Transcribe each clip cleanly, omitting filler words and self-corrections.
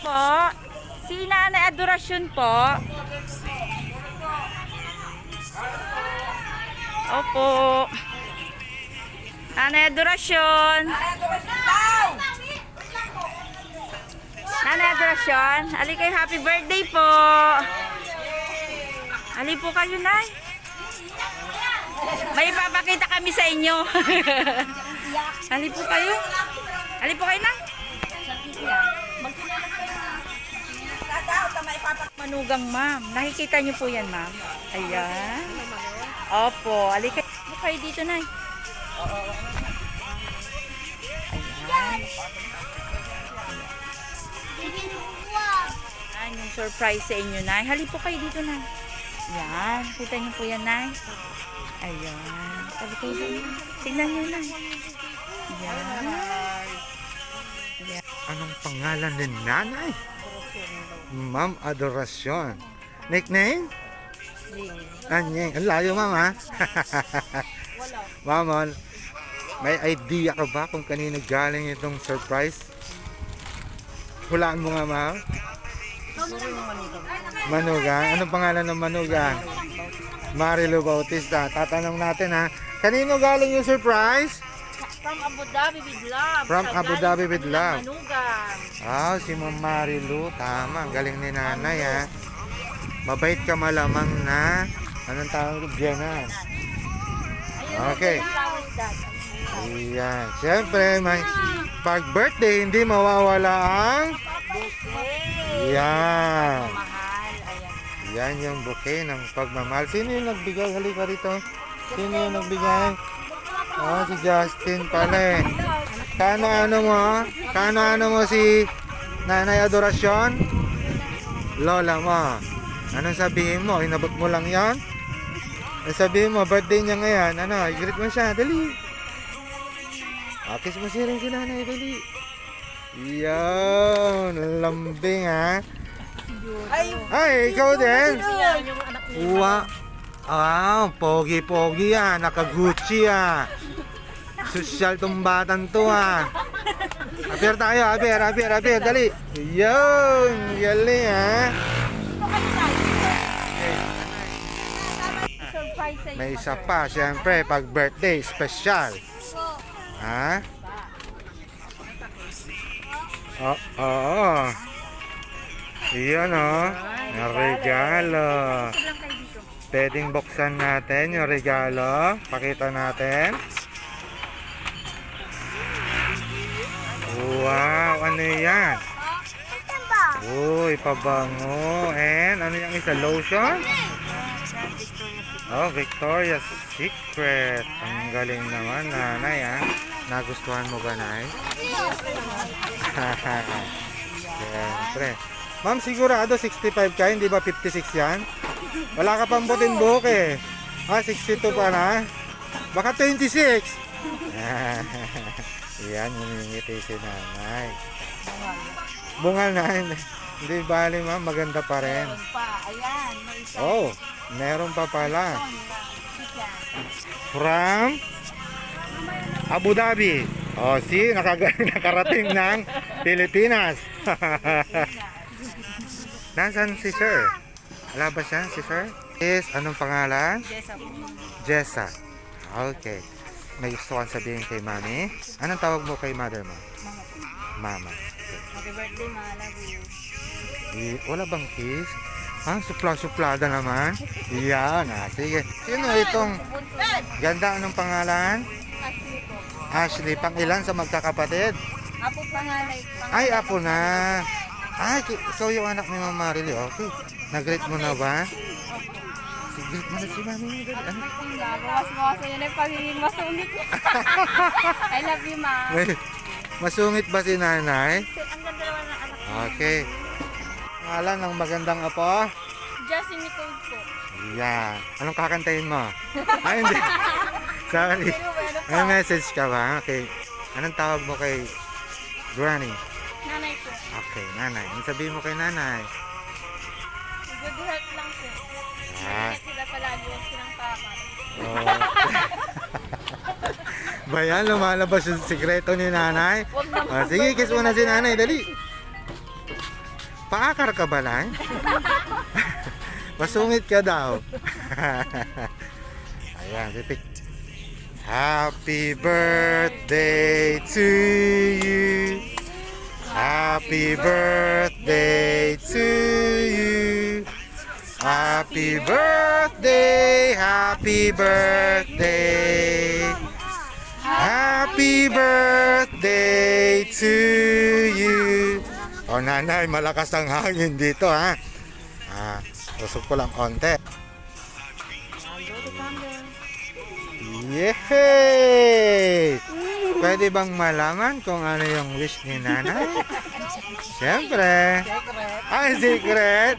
po. Si Nanay Adorasyon po. Opo. Nanay Adorasyon. Nanay Adorasyon. Ali kayo, happy birthday po. Ali po kayo, Nay. May ipapakita kami sa inyo. Ali po kayo. Ali po kayo, Nay. Manugang, ma'am. Nakikita niyo po yan, ma'am. Ayan. Opo. Ali kayo dito, Nay. Ayan. Ayan yung surprise sa inyo, Nay. Hali po kayo dito, Nay. Ayan. Kita niyo po yan, Nay. Ayan. Hali kayo dito. Tignan niyo, Nay. Ayan. Ayan. Anong pangalan ni Nanay? Ma'am Adorasyon. Nickname? Anyeng. Ang layo, Ma'am, ha? Ma'am, may idea ka ba kung kanino galing itong surprise? Hulaan mo nga, Ma'am. Manugang. Anong pangalan ng Manugang? Marilu Bautista. Tatanong natin, ha? Kanino galing yung surprise? From Abu Dhabi with love. From Abu Dhabi with love. Manugang. Ah, si Ma'am Marilu. Tama. Ang galing ni Nanay, ha? Mabait ka malamang na. Anong tawag ko? Biyanan. Okay. Ayan. Siyempre, may pag birthday, hindi mawawala ang... Yan. Mahal. Ayan. Yan yung bouquet ng pagmamahal. Sino yung nagbigay? Halika rito. Sino yung nagbigay? Oh, si Justin pala eh. Kano-ano mo? Kano-ano mo si Nanay Adorasyon? Lola mo. Anong sabihin mo? Inabot mo lang yan? Sabihin mo, birthday niya ngayon. Ano, i-greet mo siya. Dali. Kiss mo siya rin si Nanay. Dali. Yan. Lambing, ha? Ay, ikaw din. Wow, pogi-pogi, ha? Naka-Gucci, ha? Sosyal tong batang to, ha? Apir tayo, apir. Dali. Yan. Galing, ha? May isa pa, syempre, pag birthday, special. Ha? Oo. Iyan, oh. Yung regalo. Pwedeng buksan natin yung regalo. Pakita natin. Wow, ano yan? Uy, pabango. And ano yung isa? Lotion? Oh, Victoria's Secret. Ang galing naman, Nanay, ha? Nagustuhan mo ba, Nay? Siyempre. Ma'am, sigurado 65 ka, hindi ba 56 yan? Wala ka pang butin buhok, eh. 62 pa na? Baka 26. Yan, humingiti si Nanay. Bungal na. Hindi bali, ma'am. Maganda pa rin. Ayan. Oh, meron pa pala. From Abu Dhabi. Oh, see, nakarating ng Pilipinas. Nasaan si Sir? Wala ba siya, si Sir? Yes, anong pangalan? Jessa. Okay. May gusto kang sabihin kay Mami? Anong tawag mo kay mother mo? Mama. Happy birthday, Ma. Love you. Wala bang kiss? Supla-suplada naman. Yan, sige. Sino itong ganda? Anong pangalan? Ashley po. Ashley, pang ilan sa magkakapatid? Apo panganay. Ay, apo na. Ay, ikaw yung anak ni Mama Marily. Okay. Nag-greet mo na ba? Greet mo na si Mami. Ano? Bawas-bawas yun yung pagiging masungit niya. I love you, Ma. Wait, masungit ba si Nanay? Ang ganda naman ng anak ko. Okay. Pangalan ng magandang apo? Justin Nicole po. Yan. Anong kakantahin mo? Ay, hindi. Sorry. May message ka ba? Okay. Anong tawag mo kay Granny? Nanay po. Okay, Nanay. Anong sabihin mo kay Nanay? Good health lang po. Ah. Ingat sila palagi. Huwag silang pakar. Oh. Bayan, lumalabas yung sikreto ni Nanay. Sige, kiss mo na si Nanay. Dali. Paakar ka ba, Nay? Masungit ka daw. Ayan, repeat. Happy birthday to you. Happy birthday to you. Happy birthday, happy birthday. Happy birthday to you. O nanay, malakas ang hangin dito ha. Usok ko lang konti. Yehey! Pwede bang malaman kung ano yung wish ni nanay? Siyempre. Ay, secret.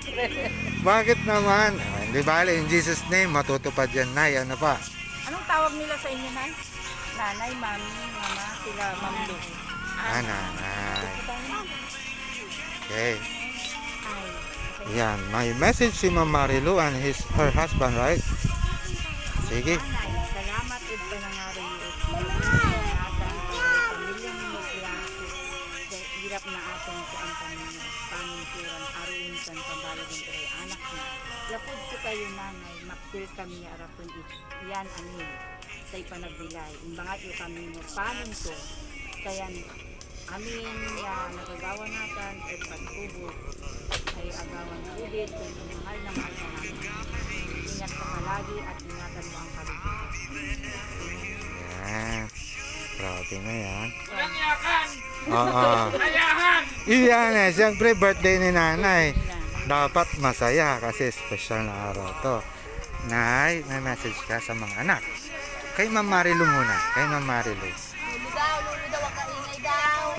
Bakit naman? Hindi bale, in Jesus name, matutupad yan, Nay. Ano pa? Anong tawag nila sa inyo, Nay? Nanay, mami, mama, sila, mamlo. Nanay. Okay. Yan, may message si Ma'am Marilu and her husband, right? Sige. Nanay, salamat id pa nangari hirap na atong sa ang Panginoon. Panginoon, aruin kan pambalagin kay anak niya. Lapod sa kayo nanay, maksil kami arapon yan anil. Say panagbilay. Imbangat yung kami mo panon to. Kaya amin nagagawa natin at pagtubog ay agawan ulit kung mahal na mahal ka namin. Ingat ka palagi at ingatan mo ang kalusugan. Yan. Grabe na yan. Oo. Iyan eh. Siyempre birthday ni nanay. Dapat masaya kasi special na araw to. Nay, may message ka sa mga anak. Kay Ma'am Marilu muna. Kay Ma'am Marilu. Lulu daw ang kaingay daw.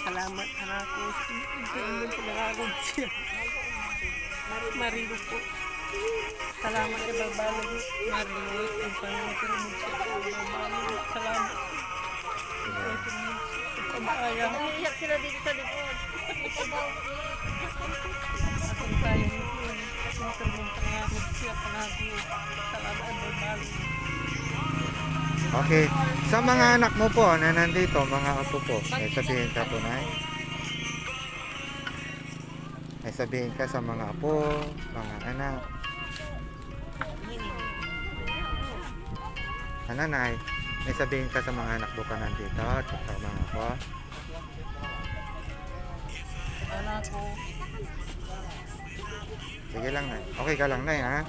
Salamat anak ko. Ito yung pinagagod siya. Marilu po. Salamat sa babalag. Marilu. Ang pangyakiramod siya. Salamat. Pag-ayang. Umiiyak sila dito sa likod. Atong tayo nito. Ang pangyakiramod siya. Pangagod. Salamat sa babalag. Okay. Sa mga anak mo po na nandito, mga apo po, may sabihin ka po, Nay. May sabihin ka sa mga apo, mga anak. Ano, Nay? May sabihin ka sa mga anak mo ka nandito at sa mga apo. Anak ko. Sige lang, Nay. Okay ka lang, Nay, ha?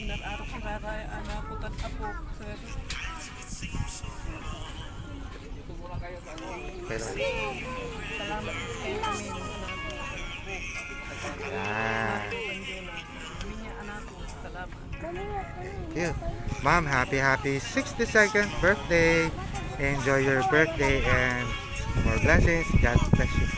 Inararo ko kaya anak ko at apo. Sir. Pero, Salamat kayo kami. yan. Minya anak ko. Salamat. Thank you. Ma'am, happy 62nd birthday. Enjoy your birthday and more blessings. God bless you.